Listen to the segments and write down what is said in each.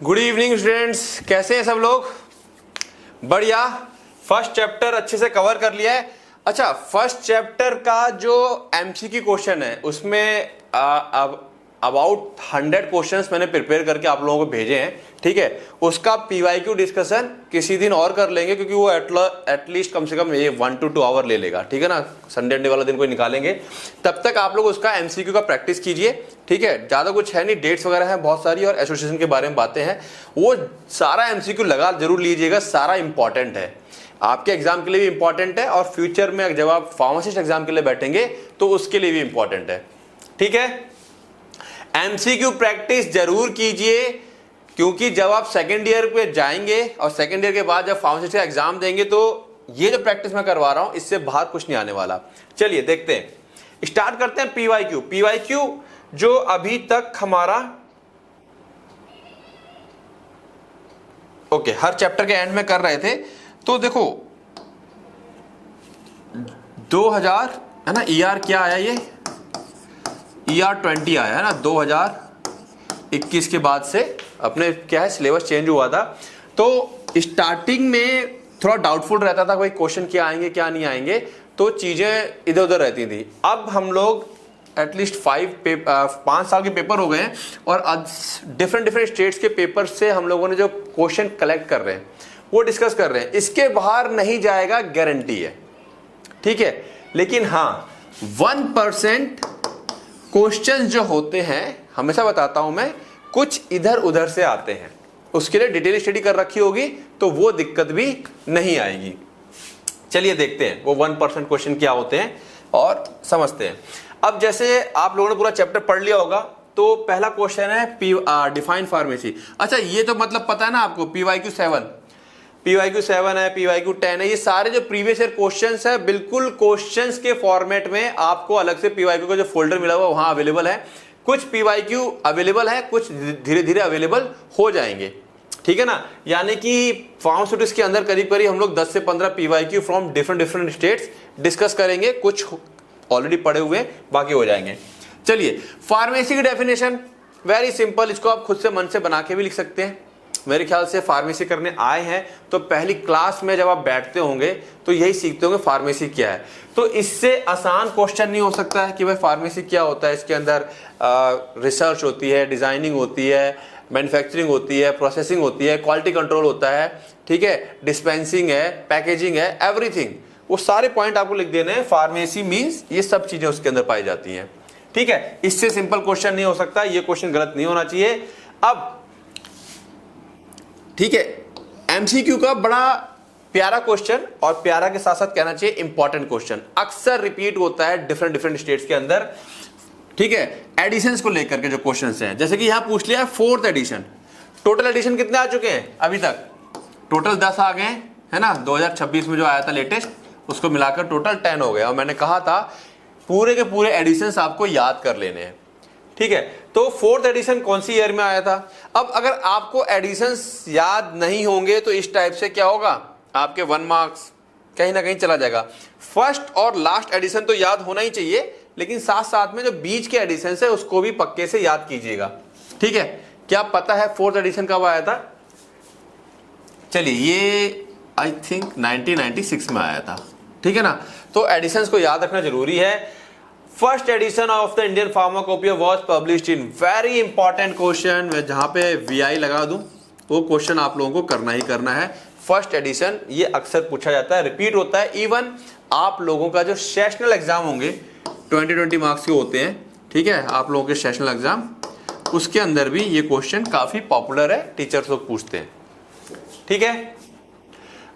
Good evening students, कैसे हैं सब लोग? बढ़िया। फर्स्ट चैप्टर अच्छे से कवर कर लिया है। अच्छा, फर्स्ट चैप्टर का जो एमसीक्यू क्वेश्चन है उसमें अब अबाउट 100 क्वेश्चंस मैंने प्रिपेयर करके आप लोगों को भेजे हैं, ठीक है। उसका पीवाईक्यू डिस्कशन किसी दिन और कर लेंगे, क्योंकि वो एटलीस्ट कम से कम ये 1 to 2 आवर ले लेगा, ठीक है ना। संडे वाला दिन कोई निकालेंगे, तब तक आप लोग उसका एमसीक्यू का प्रैक्टिस कीजिए, ठीक है। ज़्यादा कुछ है नहीं, डेट्स वगैरह हैं बहुत सारी और एसोसिएशन के बारे में बातें हैं, वो सारा एमसीक्यू लगा जरूर लीजिएगा, सारा इंपॉर्टेंट है, आपके एग्जाम के लिए भी इंपॉर्टेंट है और फ्यूचर में जब आप फार्मासिस्ट एग्जाम के लिए बैठेंगे तो उसके लिए भी इंपॉर्टेंट है, ठीक है। एमसीक्यू प्रैक्टिस जरूर कीजिए, क्योंकि जब आप सेकेंड ईयर पे जाएंगे और सेकेंड ईयर के बाद जब फार्मासिस्ट का एग्जाम देंगे तो ये जो प्रैक्टिस मैं करवा रहा हूं इससे बाहर कुछ नहीं आने वाला। चलिए देखते हैं, स्टार्ट करते हैं पीवाईक्यू। पीवाईक्यू जो अभी तक हमारा ओके हर चैप्टर के एंड में कर रहे थे, तो देखो 2000 है ना, ईआर क्या आया, ये ईआर 20 आया है ना, 2021 के बाद से अपने क्या है सिलेबस चेंज हुआ था। तो स्टार्टिंग में थोड़ा डाउटफुल रहता था, कोई क्वेश्चन क्या आएंगे क्या नहीं आएंगे, तो चीजें इधर उधर रहती थी। अब हम लोग एटलीस्ट 5 साल के पेपर हो गए हैं और डिफरेंट स्टेट्स के पेपर से हम लोगों ने जो क्वेश्चन कलेक्ट कर रहे हैं वो डिस्कस कर रहे हैं। इसके बाहर नहीं जाएगा, गारंटी है, ठीक है। लेकिन हाँ 1% क्वेश्चंस जो होते हैं, हमेशा बताता हूं मैं, कुछ इधर उधर से आते हैं, उसके लिए डिटेल स्टडी कर रखी होगी तो वो दिक्कत भी नहीं आएगी। चलिए देखते हैं वो 1% क्वेश्चन क्या होते हैं और समझते हैं। अब जैसे आप लोगों ने पूरा चैप्टर पढ़ लिया होगा, तो पहला क्वेश्चन है डिफाइन फार्मेसी। अच्छा, ये तो मतलब पता है ना आपको, पीवाईक्यू 7 है, पीवाईक्यू 10 है, ये सारे जो प्रीवियस ईयर क्वेश्चंस है बिल्कुल क्वेश्चंस के फॉर्मेट में आपको अलग से पीवाईक्यू का जो फोल्डर मिला हुआ वहां अवेलेबल है। कुछ पीवाईक्यू अवेलेबल है, कुछ धीरे धीरे अवेलेबल हो जाएंगे, ठीक है ना। यानी कि फार्मास्यूटिक्स के अंदर करीब करीब हम लोग 10 से 15 PYQ from different states discuss करेंगे। कुछ ऑलरेडी पढ़े हुए, बाकी हो जाएंगे। चलिए, फार्मेसी की डेफिनेशन वेरी सिंपल, इसको आप खुद से मन से बना के भी लिख सकते हैं। मेरे ख्याल से फार्मेसी करने आए हैं तो पहली क्लास में जब आप बैठते होंगे तो यही सीखते होंगे फार्मेसी क्या है। तो इससे आसान क्वेश्चन नहीं हो सकता है कि भाई फार्मेसी क्या होता है। इसके अंदर रिसर्च होती है, डिजाइनिंग होती है, मैन्युफैक्चरिंग होती है, प्रोसेसिंग होती है, क्वालिटी कंट्रोल होता है, ठीक है, डिस्पेंसिंग है, पैकेजिंग है, एवरीथिंग, वो सारे पॉइंट आपको लिख देने हैं। फार्मेसी मीन्स ये सब चीजें उसके अंदर पाई जाती हैं, ठीक है। इससे सिंपल क्वेश्चन नहीं हो सकता, ये क्वेश्चन गलत नहीं होना चाहिए। अब ठीक है, एमसीक्यू का बड़ा प्यारा क्वेश्चन, और प्यारा के साथ साथ कहना चाहिए इंपॉर्टेंट क्वेश्चन, अक्सर रिपीट होता है डिफरेंट स्टेट्स के अंदर, ठीक है। एडिशंस को लेकर के जो क्वेश्चंस हैं, जैसे कि यहां पूछ लिया है 4th एडिशन। टोटल एडिशन कितने आ चुके हैं अभी तक? टोटल 10 आ गए है ना। 2026 में जो आया था लेटेस्ट, उसको मिलाकर टोटल 10 हो गया। और मैंने कहा था पूरे के पूरे एडिशंस आपको याद कर लेने हैं, ठीक है। तो 4th एडिशन कौन सी ईयर में आया था? अब अगर आपको एडिशंस याद नहीं होंगे तो इस टाइप से क्या होगा, आपके 1 मार्क्स कहीं ना कहीं चला जाएगा। फर्स्ट और लास्ट एडिशन तो याद होना ही चाहिए, लेकिन साथ साथ में जो बीच के एडिशन है उसको भी पक्के से याद कीजिएगा, ठीक है। क्या पता है 4th एडिशन कब आया था? चलिए, ये आई थिंक 1996 में आया था, ठीक है ना। तो एडिशंस को याद रखना जरूरी है। First edition of the Indian pharmacopoeia was published in, very important question, मैं जहां पे वीआई लगा दूं वो क्वेश्चन आप लोगों को करना ही करना है। फर्स्ट एडिशन ये अक्सर पूछा जाता है, रिपीट होता है। इवन आप लोगों का जो सेशनल एग्जाम होंगे 20 मार्क्स के होते हैं, ठीक है, आप लोगों के सेशनल एग्जाम, उसके अंदर भी ये क्वेश्चन काफी पॉपुलर है, टीचर्स लोग पूछते हैं, ठीक है।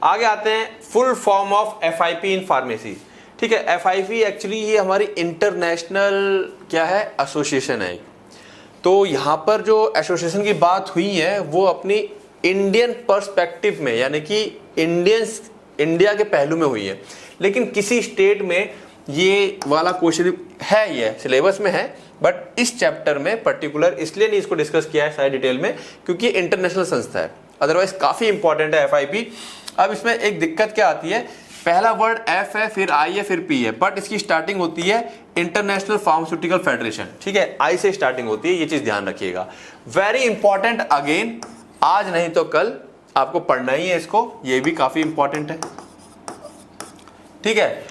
आगे आते हैं, full form of FIP in pharmacy, ठीक है। एफआईपी एक्चुअली ये हमारी इंटरनेशनल क्या है, एसोसिएशन है। तो यहाँ पर जो एसोसिएशन की बात हुई है वो अपनी इंडियन पर्सपेक्टिव में, यानी कि इंडिया के पहलू में हुई है। लेकिन किसी स्टेट में ये वाला क्वेश्चन है, ये सिलेबस में है, बट इस चैप्टर में पर्टिकुलर इसलिए नहीं इसको डिस्कस किया है सारी डिटेल में, क्योंकि इंटरनेशनल संस्था है। अदरवाइज काफी इंपॉर्टेंट है एफआईपी। अब इसमें एक दिक्कत क्या आती है, पहला वर्ड एफ है, फिर आई है, फिर पी है, बट इसकी स्टार्टिंग होती है इंटरनेशनल फार्मास्यूटिकल फेडरेशन, ठीक है, आई से स्टार्टिंग होती है, ये चीज ध्यान रखिएगा। वेरी इंपॉर्टेंट अगेन, आज नहीं तो कल आपको पढ़ना ही है इसको, ये भी काफी इंपॉर्टेंट है। ठीक है,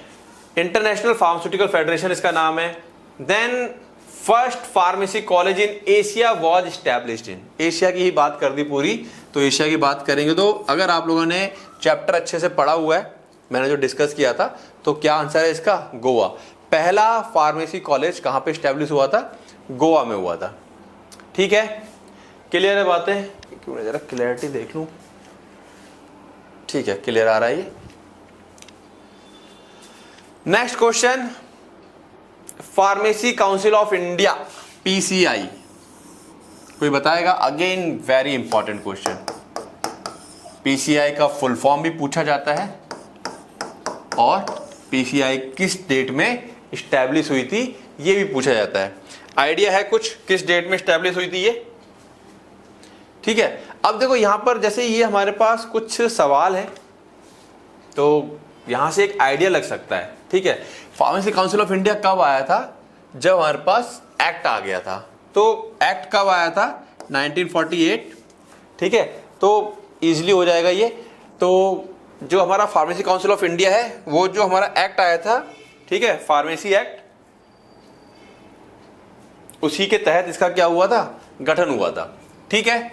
इंटरनेशनल फार्मास्यूटिकल फेडरेशन इसका नाम है। Then first pharmacy college in Asia was established in, Asia की ही बात कर दी पूरी, तो एशिया की बात करेंगे तो अगर आप लोगों ने चैप्टर अच्छे से पढ़ा हुआ है, मैंने जो डिस्कस किया था, तो क्या आंसर है इसका? गोवा। पहला फार्मेसी कॉलेज कहां पे एस्टैब्लिश हुआ था? गोवा में हुआ था। ठीक है, क्लियर है बातें? क्यों जरा क्लियरिटी देख लूं। ठीक है, क्लियर आ रहा है ये। Next question, pharmacy council of India PCI, कोई बताएगा? Again very important question. PCI का फुल फॉर्म भी पूछा जाता है और PCI किस डेट में स्टैब्लिश हुई थी ये भी पूछा जाता है। आइडिया है कुछ किस डेट में स्टैब्लिश हुई थी ये? ठीक है, अब देखो यहां पर जैसे ये हमारे पास कुछ सवाल है तो यहां से एक आइडिया लग सकता है। ठीक है, फार्मेसी काउंसिल ऑफ इंडिया कब आया था? जब हमारे पास एक्ट आ गया था। तो एक्ट कब आया था? 1948। ठीक है, तो इजीली हो जाएगा ये। तो जो हमारा फार्मेसी काउंसिल ऑफ इंडिया है, वो जो हमारा एक्ट आया था, ठीक है, फार्मेसी एक्ट, उसी के तहत इसका क्या हुआ था? गठन हुआ था। ठीक है,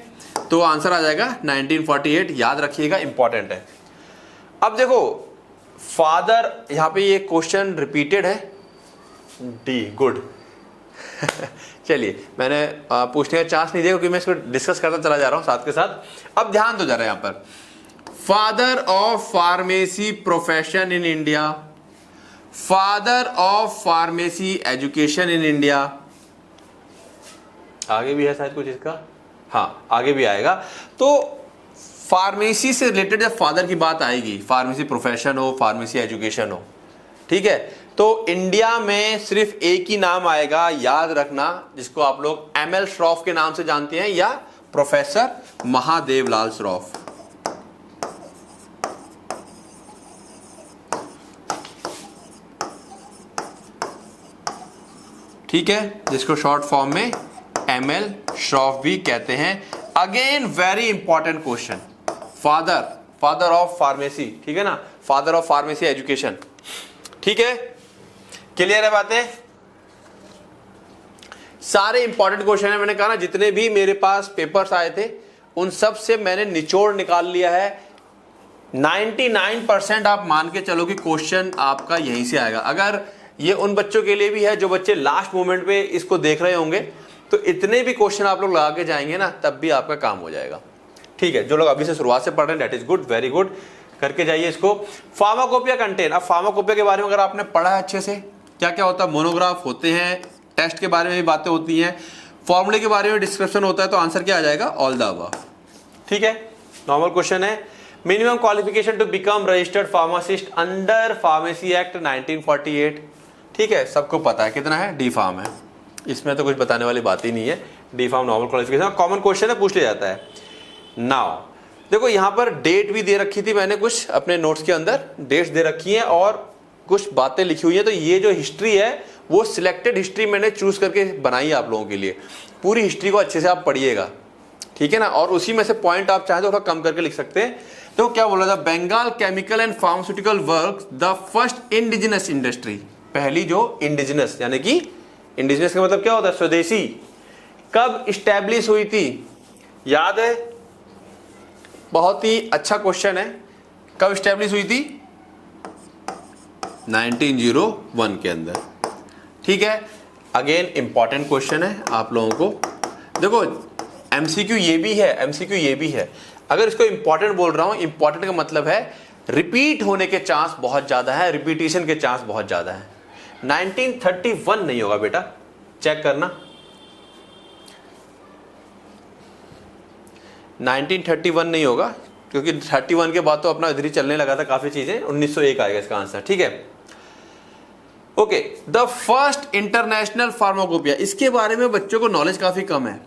तो आंसर आ जाएगा 1948, याद रखिएगा, इंपॉर्टेंट है। अब देखो फादर, यहां पे ये क्वेश्चन रिपीटेड है, डी, गुड। चलिए, मैंने पूछने का चांस नहीं दिया क्योंकि मैं इसको डिस्कस करता चला जा रहा हूं साथ के साथ। अब ध्यान दो जरा, यहां पर father of pharmacy profession in India, father of pharmacy education in India, आगे भी है शायद कुछ इसका, हाँ आगे भी आएगा। तो फार्मेसी से रिलेटेड जब फादर की बात आएगी, फार्मेसी प्रोफेशन हो, फार्मेसी एजुकेशन हो, ठीक है, तो इंडिया में सिर्फ एक ही नाम आएगा, याद रखना, जिसको आप लोग ML श्रॉफ के नाम से जानते हैं या प्रोफेसर महादेवलाल श्रॉफ। ठीक है, जिसको शॉर्ट फॉर्म में ML श्रॉफ भी कहते हैं। Again very important question, father of pharmacy, ठीक है ना, फादर ऑफ फार्मेसी एजुकेशन। ठीक है, क्लियर है बातें? सारे इंपॉर्टेंट क्वेश्चन है, मैंने कहा ना, जितने भी मेरे पास पेपर्स आए थे उन सब से मैंने निचोड़ निकाल लिया है। 99% आप मान के चलो कि क्वेश्चन आपका यहीं से आएगा। अगर ये उन बच्चों के लिए भी है जो बच्चे लास्ट मोमेंट पे इसको देख रहे होंगे, तो इतने भी क्वेश्चन आप लोग लगा के जाएंगे ना, तब भी आपका काम हो जाएगा। ठीक है, जो लोग अभी से शुरुआत से पढ़ रहे हैं, that is good, very good, करके जाइए इसको। फार्माकोपिया कंटेन, अब फार्माकोपिया के बारे में अगर आपने पढ़ा है अच्छे से, क्या क्या होता है, मोनोग्राफ होते हैं, टेस्ट के बारे में भी बातें होती हैं, फॉर्मूले के बारे में डिस्क्रिप्शन होता है, तो आंसर क्या आ जाएगा? All the above. ठीक है, नॉर्मल क्वेश्चन है। Minimum qualification to become registered pharmacist under pharmacy act 1948। ठीक है, सबको पता है कितना है, डी फार्म है, इसमें तो कुछ बताने वाली बात ही नहीं है। D pharm normal qualification, common question है, पूछ लिया जाता है। नाउ देखो यहां पर डेट भी दे रखी थी मैंने, कुछ अपने नोट्स के अंदर डेट्स दे रखी हैं और कुछ बातें लिखी हुई है। तो ये जो हिस्ट्री है वो सिलेक्टेड हिस्ट्री मैंने चूज करके बनाई है आप लोगों के लिए। पूरी हिस्ट्री को अच्छे से आप पढ़िएगा, ठीक है ना, और उसी में से पॉइंट आप चाहें तो थोड़ा कम करके लिख सकते हैं। तो क्या बोला था, Bengal chemical and pharmaceutical works the first indigenous industry, पहली जो इंडिजिनस, यानी कि इंडिजिनस का मतलब क्या होता है, स्वदेशी, कब स्टैब्लिश हुई थी? याद है, बहुत ही अच्छा क्वेश्चन है, कब स्टैब्लिश हुई थी? 1901 के अंदर। ठीक है, अगेन इंपॉर्टेंट क्वेश्चन है आप लोगों को। देखो एमसीक्यू ये भी है, एमसीक्यू ये भी है। अगर इसको इंपॉर्टेंट बोल रहा हूं, इंपॉर्टेंट का मतलब है रिपीट होने के चांस बहुत ज्यादा है, रिपीटिशन के चांस बहुत ज्यादा है। 1931 नहीं होगा बेटा, चेक करना, 1931 नहीं होगा, क्योंकि 31 के बाद तो अपना इधर ही चलने लगा था काफी चीजें। 1901 आएगा इसका आंसर। ठीक है, okay. The first international pharmacopoeia, इसके बारे में बच्चों को नॉलेज काफी कम है।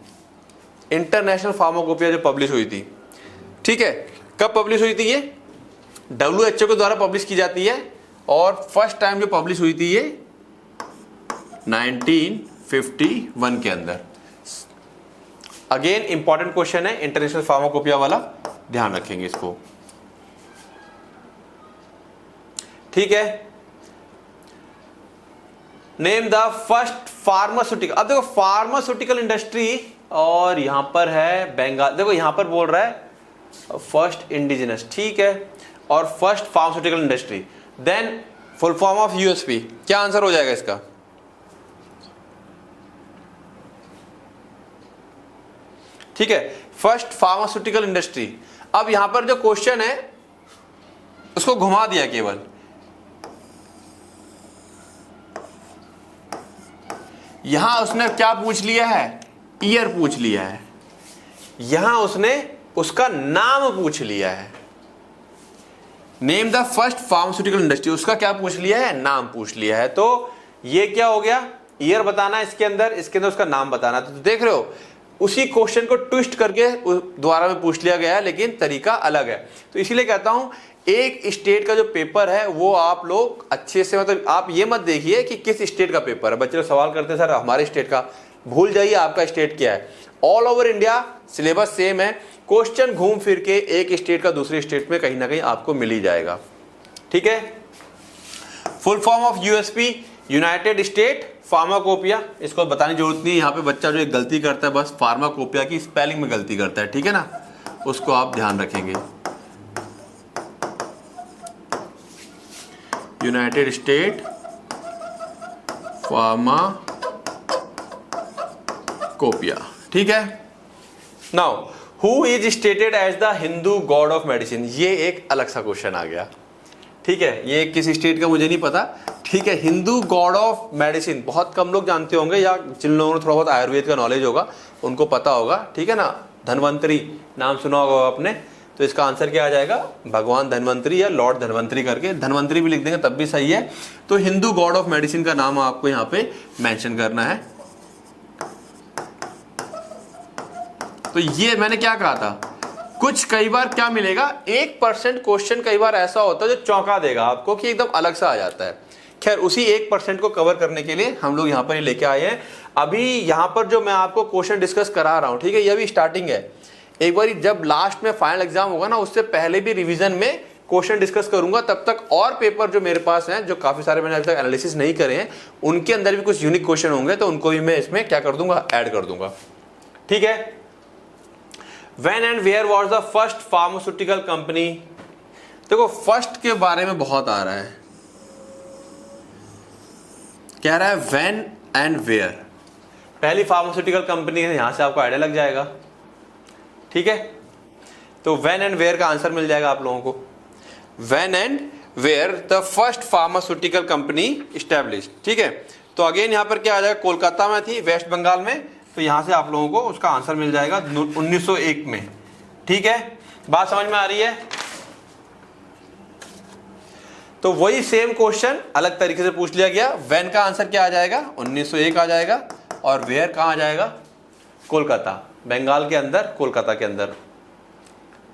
इंटरनेशनल फार्माकोपिया जो पब्लिश हुई थी, ठीक है, कब पब्लिश हुई थी? ये WHO के द्वारा पब्लिश की जाती है और फर्स्ट टाइम जो पब्लिश हुई थी ये 1951 के अंदर। अगेन इंपॉर्टेंट क्वेश्चन है इंटरनेशनल फार्माकोपिया वाला, ध्यान रखेंगे इसको। ठीक है, नेम द फर्स्ट फार्मास्यूटिकल। अब देखो फार्मास्यूटिकल इंडस्ट्री, और यहां पर है बंगाल, देखो यहां पर बोल रहा है फर्स्ट इंडिजिनस, ठीक है, और first pharmaceutical industry, then full form of USP, क्या आंसर हो जाएगा इसका? ठीक है, फर्स्ट फार्मास्यूटिकल इंडस्ट्री। अब यहां पर जो क्वेश्चन है उसको घुमा दिया केवल, यहां उसने क्या पूछ लिया है? ईयर पूछ लिया है, यहां उसने उसका नाम पूछ लिया है। Name the first pharmaceutical industry, उसका क्या पूछ लिया है? नाम पूछ लिया है। तो ये क्या हो गया? ईयर बताना इसके अंदर उसका नाम बताना। तो देख रहे हो उसी क्वेश्चन को ट्विस्ट करके दोबारा में पूछ लिया गया है, लेकिन तरीका अलग है। तो इसीलिए कहता हूं एक स्टेट का जो पेपर है वो आप लोग अच्छे से, मतलब आप ये मत देखिए कि किस स्टेट का पेपर है। बच्चे लोग सवाल करते हैं सर हमारे स्टेट का, भूल जाइए आपका स्टेट क्या है। All over India syllabus same है, क्वेश्चन घूम फिर के एक स्टेट का दूसरे स्टेट में कहीं ना कहीं आपको मिल ही जाएगा। ठीक है, full form of USP, United state pharmacopoeia, इसको बताने की जरूरत नहीं है। यहाँ पे बच्चा जो एक गलती करता है बस फार्माकोपिया की स्पेलिंग में गलती करता है, ठीक है ना, उसको आप ध्यान रखेंगे। यूनाइटेड स्टेट फार्माकोपिया, ठीक है। Now who is stated as the Hindu god of medicine, ये एक अलग सा क्वेश्चन आ गया। ठीक है, ये किस स्टेट का मुझे नहीं पता। ठीक है, हिंदू गॉड ऑफ मेडिसिन बहुत कम लोग जानते होंगे, या जिन लोगों ने थोड़ा बहुत आयुर्वेद का नॉलेज होगा उनको पता होगा, ठीक है ना। धन्वंतरी नाम सुना होगा आपने, तो इसका आंसर क्या आ जाएगा? भगवान धन्वंतरी या लॉर्ड धन्वंतरी करके, धन्वंतरी भी लिख देंगे तब भी सही है। तो हिंदू गॉड ऑफ मेडिसिन का नाम आपको यहाँ पे मेंशन करना है। तो ये मैंने क्या कहा था, कुछ कई बार क्या मिलेगा, 1% क्वेश्चन कई बार ऐसा होता है जो चौंका देगा आपको कि एकदम अलग सा आ जाता है। खैर उसी 1% को कवर करने के लिए हम लोग यहाँ पर लेके आए हैं। अभी यहाँ पर जो मैं आपको क्वेश्चन डिस्कस करा रहा हूँ, ठीक है, ये भी स्टार्टिंग है। एक बार जब लास्ट में फाइनल एग्जाम होगा ना, उससे पहले भी रिवीजन में क्वेश्चन डिस्कस करूंगा। तब तक और पेपर जो मेरे पास हैं, जो काफी सारे मैंने अभी तक एनालिसिस नहीं करे हैं, उनके अंदर भी कुछ यूनिक क्वेश्चन होंगे, तो उनको भी मैं इसमें क्या कर दूंगा, ऐड कर दूंगा। ठीक है, when and where was the first pharmaceutical company. देखो फर्स्ट के बारे में बहुत आ रहा है, कह रहा है व्हेन एंड वेयर, पहली फार्मास्यूटिकल कंपनी है, यहां से आपको आइडिया लग जाएगा। ठीक है, तो व्हेन एंड वेयर का आंसर मिल जाएगा आप लोगों को। When and where the first pharmaceutical company establish. ठीक है, तो अगेन यहां पर क्या आ जाएगा, कोलकाता में थी, वेस्ट बंगाल में, तो यहां से आप लोगों को उसका आंसर मिल जाएगा 1901 में। ठीक है, बात समझ में आ रही है। तो वही सेम क्वेश्चन अलग तरीके से पूछ लिया गया। व्हेन का आंसर क्या आ जाएगा, 1901 आ जाएगा, और वेयर कहां आ जाएगा, कोलकाता, बंगाल के अंदर, कोलकाता के अंदर।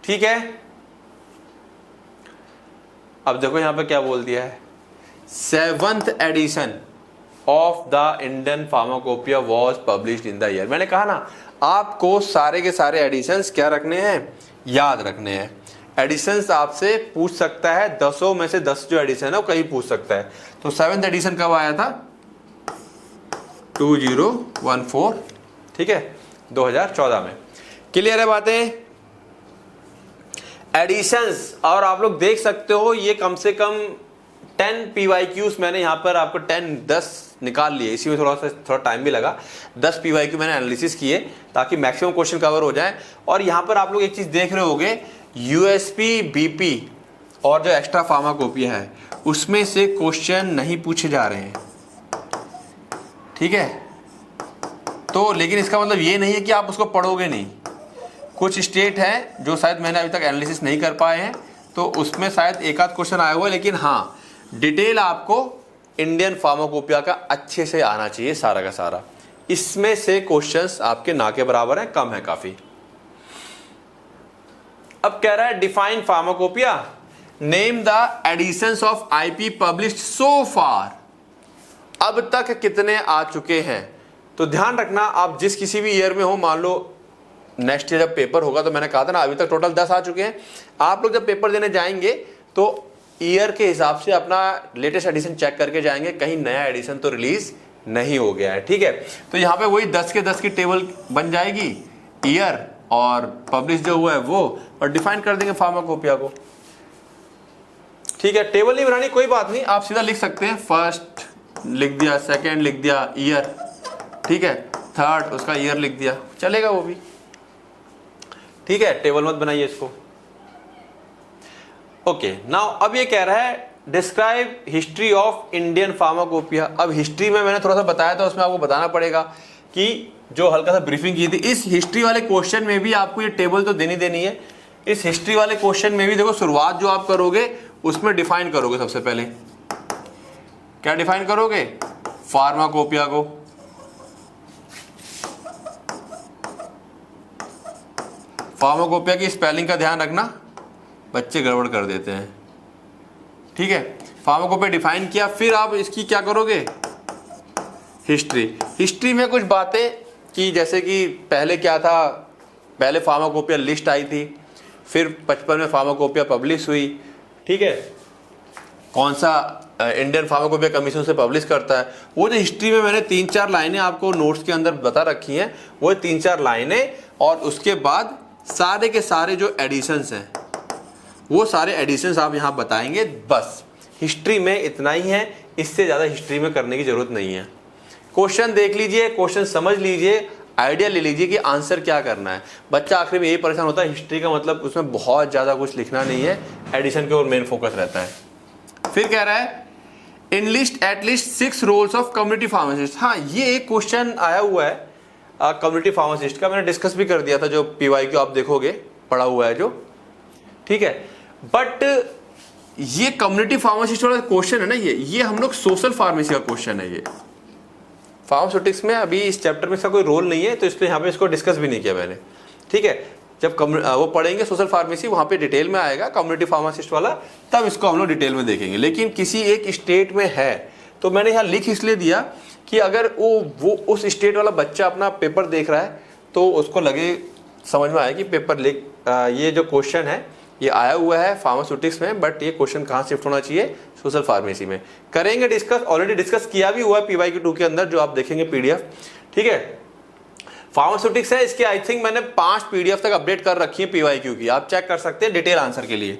ठीक है, अब देखो यहां पे क्या बोल दिया है, 7th edition of the Indian pharmacopoeia was published in the year. मैंने कहा ना आपको सारे के सारे एडिशंस क्या रखने हैं, याद रखने हैं। एडिशंस आपसे पूछ सकता है, 10 में से 10 जो एडिशन है वो कहीं पूछ सकता है। तो 7th एडिशन कब आया था, 2014, ठीक है, 2014 में। क्लियर है बातें, एडिशंस। और आप लोग देख सकते हो ये कम से कम 10 PYQs मैंने यहाँ पर आपको 10 निकाल लिए, इसी में थोड़ा टाइम भी लगा। 10 PYQ मैंने एनालिसिस किए ताकि मैक्सिमम क्वेश्चन कवर हो जाए। और यहाँ पर आप लोग एक चीज देख रहे होगे, यूएसपी, बीपी और जो एक्स्ट्रा फार्माकोपिया है उसमें से क्वेश्चन नहीं पूछे जा रहे हैं। ठीक है, तो लेकिन इसका मतलब ये नहीं है कि आप उसको पढ़ोगे नहीं। कुछ स्टेट है जो शायद मैंने अभी तक एनालिसिस नहीं कर पाए हैं, तो उसमें शायद एक आध क्वेश्चन आया हुआ है, लेकिन हाँ डिटेल आपको इंडियन फार्माकोपिया का अच्छे से आना चाहिए, सारा का सारा। इसमें से क्वेश्चंस आपके ना के बराबर है, कम है काफी। अब कह रहा है define pharmacopoeia, name the editions of IP published so far. अब तक कितने आ चुके हैं, तो ध्यान रखना आप जिस किसी भी ईयर में हो, मान लो नेक्स्ट ईयर जब पेपर होगा, तो मैंने कहा था ना अभी तक टोटल 10 आ चुके हैं। आप लोग जब पेपर देने जाएंगे तो ईयर के हिसाब से अपना लेटेस्ट एडिशन चेक करके जाएंगे, कहीं नया एडिशन तो रिलीज नहीं हो गया है, ठीक है। तो यहाँ पे वही 10 के 10 की टेबल बन जाएगी, ईयर और पब्लिश जो हुआ है वो, और डिफाइन कर देंगे फार्माकोपिया को, ठीक है। टेबल नहीं बनानी कोई बात नहीं, आप सीधा लिख सकते हैं, फर्स्ट लिख दिया, सेकेंड लिख दिया, ईयर, ठीक है, थर्ड उसका ईयर लिख दिया, चलेगा वो भी, ठीक है। टेबल मत बनाइए इसको। ओके नाउ अब ये कह रहा है describe history of Indian pharmacopoeia. अब हिस्ट्री में मैंने थोड़ा सा बताया था, उसमें आपको बताना पड़ेगा कि जो हल्का सा ब्रीफिंग की थी, इस हिस्ट्री वाले क्वेश्चन में भी आपको ये टेबल तो देनी है। इस हिस्ट्री वाले क्वेश्चन में भी देखो, शुरुआत जो आप करोगे उसमें डिफाइन करोगे, सबसे पहले क्या डिफाइन करोगे, फार्माकोपिया को। फार्माकोपिया की स्पेलिंग का ध्यान रखना, बच्चे गड़बड़ कर देते हैं, ठीक है। फार्माकोपिया डिफाइन किया, फिर आप इसकी क्या करोगे, हिस्ट्री। हिस्ट्री में कुछ बातें कि जैसे कि पहले क्या था, पहले फार्माकोपिया लिस्ट आई थी, फिर 55 में फार्माकोपिया पब्लिश हुई, ठीक है। कौन सा इंडियन फार्माकोपिया कमीशन से पब्लिश करता है, वो जो हिस्ट्री में मैंने 3-4 लाइनें आपको नोट्स के अंदर बता रखी हैं, वो 3-4 लाइनें, और उसके बाद सारे के सारे जो एडिशंस हैं वो सारे एडिशंस आप यहाँ बताएंगे। बस हिस्ट्री में इतना ही है, इससे ज़्यादा हिस्ट्री में करने की जरूरत नहीं है। क्वेश्चन देख लीजिए, क्वेश्चन समझ लीजिए, आइडिया ले लीजिए कि आंसर क्या करना है। बच्चा आखिर में यही परेशान होता है, हिस्ट्री का मतलब उसमें बहुत ज़्यादा कुछ लिखना नहीं है, एडिशन के ओर मेन फोकस रहता है। फिर कह रहा है enlist at least 6 roles of community pharmacist. हाँ, ये एक क्वेश्चन आया हुआ है कम्युनिटी फार्मासिस्ट का, मैंने डिस्कस भी कर दिया था, जो PYQ आप देखोगे पढ़ा हुआ है जो, ठीक है। बट ये कम्युनिटी फार्मासिस्ट वाला क्वेश्चन है ना, ये हम लोग सोशल फार्मेसी का क्वेश्चन है। ये फार्मास्यूटिक्स में अभी इस चैप्टर में इसका कोई रोल नहीं है, तो इसलिए यहाँ पे इसको डिस्कस भी नहीं किया मैंने, ठीक है। जब वो पढ़ेंगे सोशल फार्मेसी, वहाँ पे डिटेल में आएगा कम्युनिटी फार्मासिस्ट वाला, तब इसको हम लोग डिटेल में देखेंगे। लेकिन किसी एक स्टेट में है, तो मैंने यहाँ लिख इसलिए दिया कि अगर वो उस स्टेट वाला बच्चा अपना पेपर देख रहा है, तो उसको लगे, समझ में आए कि पेपर ये जो क्वेश्चन है ये आया हुआ है फार्मास्यूटिक्स में, बट ये क्वेश्चन कहाँ शिफ्ट होना चाहिए, सोशल फार्मेसी में। करेंगे डिस्कस, ऑलरेडी डिस्कस किया भी हुआ है PYQ2 के अंदर, जो आप देखेंगे PDF, ठीक है। फार्मास्यूटिक्स है, इसके आई थिंक मैंने 5 PDF तक अपडेट कर रखी है PYQ की, आप चेक कर सकते हैं डिटेल आंसर के लिए।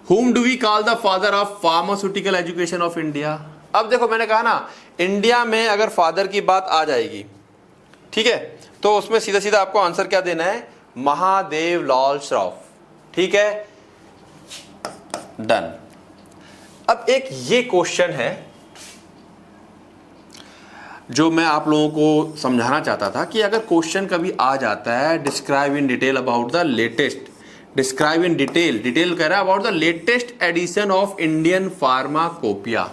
Whom do we call the father of pharmaceutical education of India? अब देखो, मैंने कहा ना, इंडिया में अगर फादर की बात आ जाएगी, ठीक है, तो उसमें सीधा सीधा आपको आंसर क्या देना है, महादेव लाल श्रॉफ, ठीक है, डन। अब एक ये क्वेश्चन है जो मैं आप लोगों को समझाना चाहता था कि अगर क्वेश्चन कभी आ जाता है, describe in detail about the latest, describe in detail कह रहा है about the latest edition of Indian pharmacopoeia.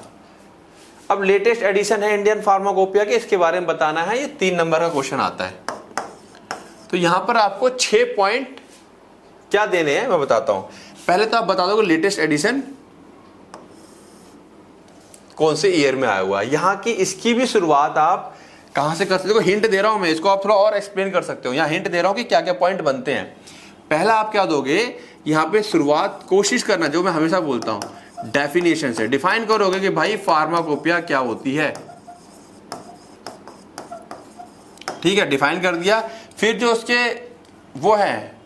अब लेटेस्ट एडिशन है इंडियन फार्माकोपिया के, इसके बारे में बताना है, ये 3 नंबर का क्वेश्चन आता है। तो यहां पर आपको 6 पॉइंट क्या देने हैं, मैं बताता हूं। पहले तो आप बता दो लेटेस्ट एडिशन कौन से ईयर में आया हुआ है, यहां की इसकी भी शुरुआत आप कहां से कर सकते हो। हिंट दे रहा हूं मैं, इसको आप थोड़ा और एक्सप्लेन कर सकते हो। यहां हिंट दे रहा हूं कि क्या क्या पॉइंट बनते हैं। पहला आप क्या दोगे, यहां पे शुरुआत कोशिश करना, जो मैं हमेशा बोलता हूं, डेफिनेशन से डिफाइन करोगे कि भाई फार्माकोपिया क्या होती है, ठीक है, डिफाइन कर दिया। फिर जो उसके वो है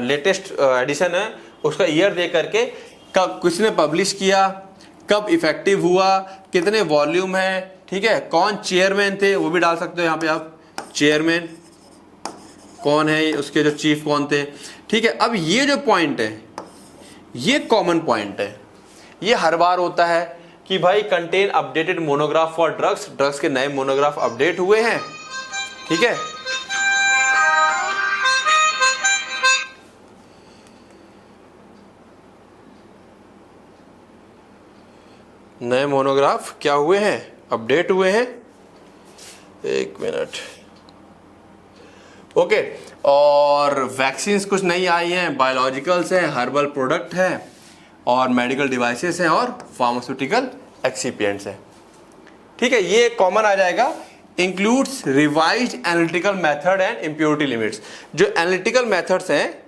लेटेस्ट एडिशन है, उसका ईयर दे करके, कब किसने पब्लिश किया, कब इफेक्टिव हुआ, कितने वॉल्यूम है, ठीक है, कौन चेयरमैन थे, वो भी डाल सकते हो यहाँ पे आप, चेयरमैन कौन है, उसके जो चीफ कौन थे, ठीक है। अब ये जो पॉइंट है, ये कॉमन पॉइंट है, ये हर बार होता है कि भाई contain updated monograph for drugs, drugs के नए मोनोग्राफ अपडेट हुए हैं, ठीक है। नए मोनोग्राफ क्या हुए हैं, अपडेट हुए हैं, 1 मिनट, ओके। और वैक्सीन्स कुछ नई आई हैं, बायोलॉजिकल्स हैं, हर्बल प्रोडक्ट हैं, और मेडिकल डिवाइसेस हैं, और फार्मास्यूटिकल एक्सिपिएंट्स हैं, ठीक है। ये कॉमन आ जाएगा। Includes revised analytical method and impurity limits. जो एनालिटिकल मेथड्स हैं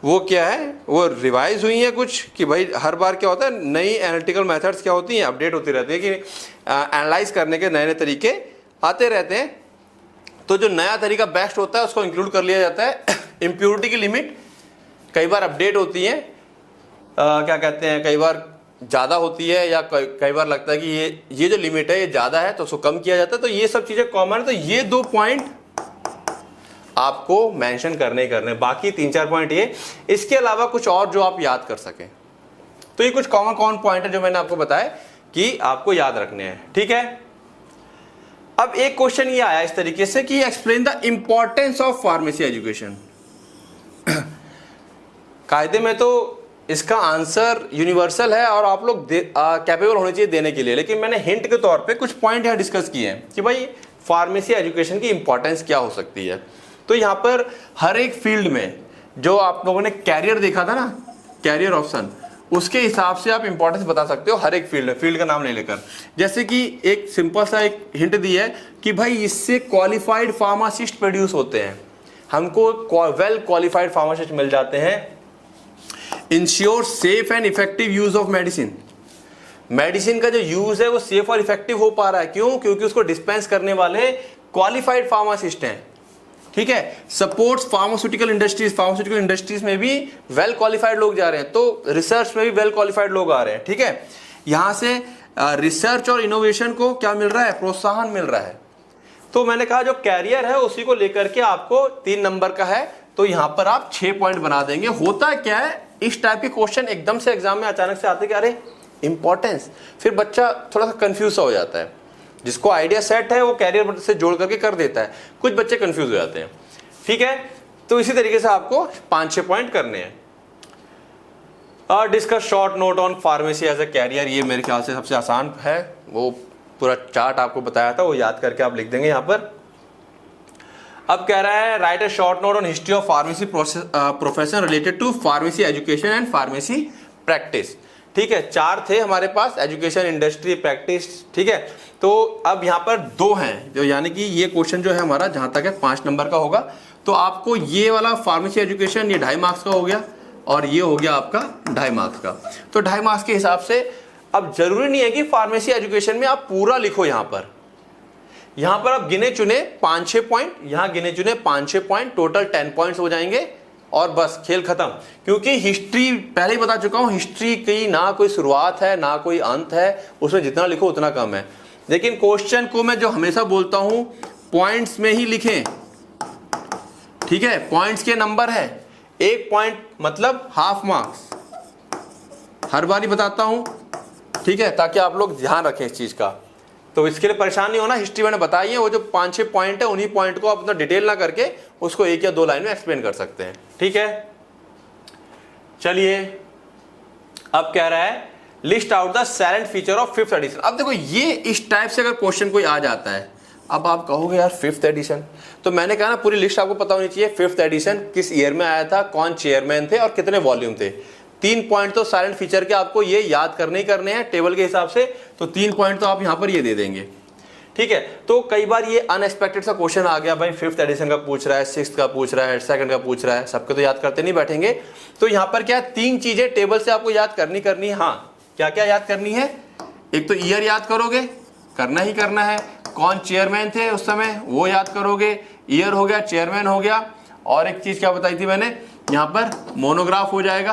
वो क्या है, वो रिवाइज हुई हैं कुछ, कि भाई हर बार क्या होता है, नई एनालिटिकल मेथड्स क्या होती हैं, अपडेट होती रहती है, कि एनालाइज करने के नए नए तरीके आते रहते हैं। तो जो नया तरीका बेस्ट होता है उसको इंक्लूड कर लिया जाता है। इम्प्योरिटी की लिमिट कई बार अपडेट होती है, क्या कहते हैं, कई बार ज़्यादा होती है, या कई बार लगता है कि ये जो लिमिट है ये ज़्यादा है तो उसको कम किया जाता है। तो ये सब चीज़ें कॉमन है, तो ये 2 पॉइंट आपको मेंशन करने ही करने, बाकी 3-4 पॉइंट ये, इसके अलावा कुछ और जो आप याद कर सकें। तो ये कुछ कॉमन पॉइंट है जो मैंने आपको बताया कि आपको याद रखने हैं, ठीक है। अब एक क्वेश्चन ये आया इस तरीके से कि explain the importance of pharmacy education. कायदे में तो इसका आंसर यूनिवर्सल है और आप लोग कैपेबल होने चाहिए देने के लिए, लेकिन मैंने हिंट के तौर पे कुछ पॉइंट यहाँ डिस्कस किए हैं कि भाई फार्मेसी एजुकेशन की इंपॉर्टेंस क्या हो सकती है। तो यहाँ पर हर एक फील्ड में जो आप लोगों ने कैरियर देखा था ना, कैरियर ऑप्शन, उसके हिसाब से आप इंपॉर्टेंस बता सकते हो हर एक फील्ड में, फील्ड का नाम नहीं लेकर। जैसे कि एक सिंपल सा एक हिंट दी है कि भाई इससे क्वालिफाइड फार्मासिस्ट प्रोड्यूस होते हैं, हमको वेल क्वालिफाइड फार्मासिस्ट मिल जाते हैं। Ensure safe and effective use of medicine, medicine का जो यूज है वो सेफ और इफेक्टिव हो पा रहा है, क्यों? क्योंकि उसको डिस्पेंस करने वाले क्वालिफाइड फार्मासिस्ट हैं, ठीक है। Supports pharmaceutical industries, pharmaceutical industries में भी वेल क्वालिफाइड लोग जा रहे हैं, तो रिसर्च में भी वेल क्वालिफाइड लोग आ रहे हैं, ठीक है। यहां से रिसर्च और इनोवेशन को क्या मिल रहा है, प्रोत्साहन मिल रहा है। तो मैंने कहा जो कैरियर है उसी को लेकर के आपको 3 नंबर का है, तो यहां पर आप 6 पॉइंट बना देंगे। होता क्या है, इस टाइप के क्वेश्चन एकदम से एग्जाम में अचानक से आते, क्या अरे इंपॉर्टेंस, फिर बच्चा थोड़ा सा कंफ्यूज हो जाता है। जिसको आइडिया सेट है वो कैरियर से जोड़ करके कर देता है, कुछ बच्चे कंफ्यूज हो जाते हैं, ठीक है। तो इसी तरीके से आपको 5-6 पॉइंट करने हैं। Discuss short note on pharmacy as a career, ये मेरे ख्याल से सबसे आसान है, वो पूरा चार्ट आपको बताया था, वो याद करके आप लिख देंगे यहाँ पर। अब कह रहा है write a short note on history of pharmacy profession related to pharmacy education and pharmacy practice, ठीक है। 4 थे हमारे पास, एजुकेशन, इंडस्ट्री, प्रैक्टिस, ठीक है। तो अब यहाँ पर 2 हैं, जो यानी कि ये क्वेश्चन जो है हमारा जहां तक है 5 नंबर का होगा। तो आपको ये वाला फार्मेसी एजुकेशन ये 2.5 मार्क्स का हो गया, और ये हो गया आपका 2.5 मार्क्स का। तो 2.5 मार्क्स के हिसाब से अब जरूरी नहीं है कि फार्मेसी एजुकेशन में आप पूरा लिखो, यहां पर आप गिने चुने 5-6 पॉइंट, यहां गिने चुने 5-6 पॉइंट, टोटल 10 पॉइंट्स हो जाएंगे और बस खेल खत्म। क्योंकि हिस्ट्री पहले ही बता चुका हूं, हिस्ट्री की ना कोई शुरुआत है ना कोई अंत है, उसमें जितना लिखो उतना कम है। लेकिन क्वेश्चन को मैं जो हमेशा बोलता हूं, पॉइंट्स में ही लिखें, ठीक है। पॉइंट्स के नंबर है, 1 पॉइंट मतलब हाफ मार्क्स, हर बार ही बताता हूं, ठीक है, ताकि आप लोग ध्यान रखें इस चीज का। तो इसके लिए परेशान नहीं होना, हिस्ट्री मैंने बताई है, वो जो 5-6 पॉइंट है उन्हीं पॉइंट को आप अपना डिटेल ना करके उसको 1 या 2 लाइन में एक्सप्लेन कर सकते हैं, ठीक है। चलिए अब कह रहा है list out the salient feature of 5th edition. अब देखो ये इस टाइप से अगर क्वेश्चन कोई आ जाता है, अब आप कहोगे यार 5th एडिशन, तो मैंने कहा ना पूरी लिस्ट आपको पता होनी चाहिए। 5th एडिशन किस ईयर में आया था, कौन चेयरमैन थे और कितने वॉल्यूम थे। 3 पॉइंट तो साइलेंट फीचर के आपको ये याद करने ही करने हैं टेबल के हिसाब से, तो 3 पॉइंट तो आप यहां पर ये दे देंगे, ठीक है। तो कई बार ये अनएक्सपेक्टेड सा क्वेश्चन आ गया, भाई 5th एडिशन का पूछ रहा है, 6th का पूछ रहा है, 2nd का पूछ रहा है, सबके तो याद करते नहीं बैठेंगे। तो यहां पर क्या 3 चीजें टेबल से आपको याद करनी है। हाँ, क्या क्या याद करनी है, एक तो ईयर याद करोगे, करना ही करना है, कौन चेयरमैन थे उस समय वो याद करोगे, ईयर हो गया, चेयरमैन हो गया, और एक चीज क्या बताई थी मैंने, यहां पर मोनोग्राफ हो जाएगा,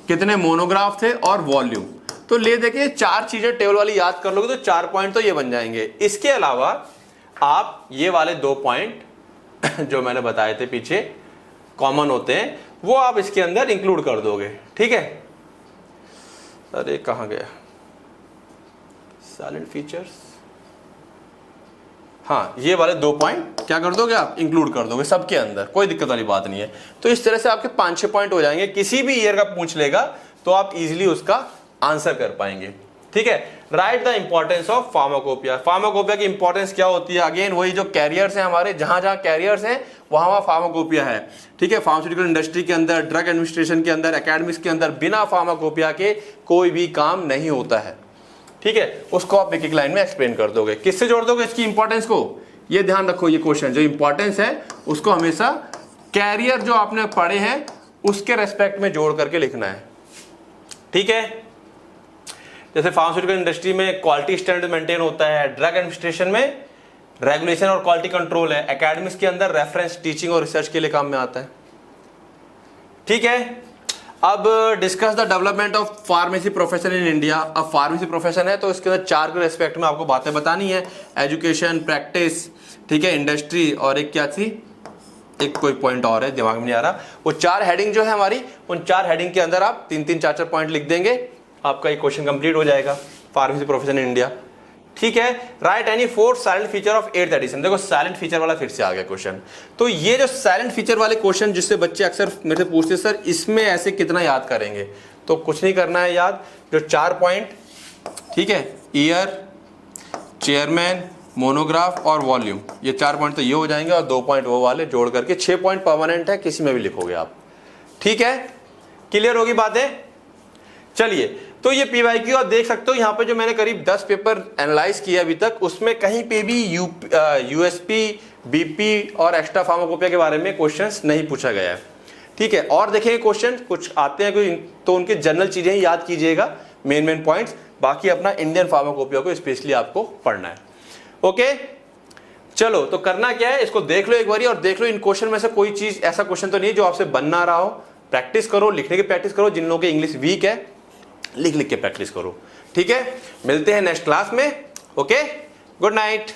कितने मोनोग्राफ थे और वॉल्यूम। तो ले देखिए 4 चीजें टेबल वाली याद कर लोगे तो 4 पॉइंट तो ये बन जाएंगे। इसके अलावा आप ये वाले 2 पॉइंट जो मैंने बताए थे पीछे कॉमन होते हैं, वो आप इसके अंदर इंक्लूड कर दोगे, ठीक है। अरे कहां गया साइलेंट फीचर्स, हाँ ये वाले 2 पॉइंट क्या कर दोगे आप, इंक्लूड कर दोगे सबके अंदर, कोई दिक्कत वाली बात नहीं है। तो इस तरह से आपके 5-6 पॉइंट हो जाएंगे, किसी भी ईयर का पूछ लेगा तो आप इजीली उसका आंसर कर पाएंगे, ठीक है। Right the importance of pharmacopoeia, pharmacopoeia की इंपॉर्टेंस क्या होती है, अगेन वही जो कैरियर्स हैं हमारे, जहां जहां कैरियर्स हैं वहां फार्माकोपिया है, ठीक है। फार्मास्यूटिकल इंडस्ट्री के अंदर, ड्रग एडमिनिस्ट्रेशन के अंदर, एकेडमिक्स के अंदर बिना फार्माकोपिया के कोई भी काम नहीं होता है, ठीक है, उसको आप एक एक लाइन में एक्सप्लेन कर दोगे। किससे जोड़ दोगे इसकी इंपॉर्टेंस को, ये ध्यान रखो, ये क्वेश्चन जो इंपॉर्टेंस है उसको हमेशा कैरियर जो आपने पढ़े हैं उसके रेस्पेक्ट में जोड़ करके लिखना है। ठीक है, जैसे फार्मास्यूटिकल इंडस्ट्री में क्वालिटी स्टैंडर्ड मेंटेन होता है, ड्रग एडमिनिस्ट्रेशन में रेगुलेशन और क्वालिटी कंट्रोल है, एकेडमिक्स के अंदर रेफरेंस टीचिंग और रिसर्च के लिए काम में आता है। ठीक है, अब discuss the development of pharmacy profession in India. अब फार्मेसी प्रोफेशन है तो इसके अंदर 4 के रेस्पेक्ट में आपको बातें बतानी है, एजुकेशन, प्रैक्टिस, ठीक है, इंडस्ट्री और एक क्या थी, एक कोई पॉइंट और है दिमाग में नहीं आ रहा। वो 4 हेडिंग जो है हमारी, उन 4 हेडिंग के अंदर आप 3-3, 4-4 पॉइंट लिख देंगे, आपका ये क्वेश्चन कंप्लीट हो जाएगा, फार्मेसी प्रोफेशन इन इंडिया। ठीक है, write any 4 salient feature of 8th edition. देखो साइलेंट फीचर वाला फिर से आ गया क्वेश्चन। तो ये जो साइलेंट फीचर वाले क्वेश्चन जिससे बच्चे अक्सर मेरे से पूछते सर इसमें ऐसे कितना याद करेंगे, तो कुछ नहीं करना है याद, जो 4 पॉइंट, ठीक है, ईयर, चेयरमैन, मोनोग्राफ और वॉल्यूम, ये 4 पॉइंट तो ये हो जाएंगे और 2 पॉइंट वो वाले जोड़ करके 6 पॉइंट परमानेंट है, किसी में भी लिखोगे आप। ठीक है, क्लियर होगी बातें। चलिए, तो ये पीवाईक्यू आप देख सकते हो, यहाँ पे जो मैंने करीब 10 पेपर एनालाइज किए अभी तक, उसमें कहीं पे भी यूएसपी, बीपी और एक्स्ट्रा फार्माकोपिया के बारे में क्वेश्चंस नहीं पूछा गया है। ठीक है, और देखेंगे क्वेश्चन कुछ आते हैं कोई, तो उनके जनरल चीजें ही याद कीजिएगा, मेन पॉइंट्स, बाकी अपना इंडियन फार्माकोपिया को स्पेशली आपको पढ़ना है। ओके, चलो, तो करना क्या है, इसको देख लो एक बारी और देख लो इन क्वेश्चन में से कोई चीज ऐसा क्वेश्चन तो नहीं जो आपसे बन ना रहा हो। प्रैक्टिस करो, लिखने की प्रैक्टिस करो, जिन लोगों की इंग्लिश वीक है लिख लिख के प्रैक्टिस करो। ठीक है, मिलते हैं नेक्स्ट क्लास में। Okay, good night.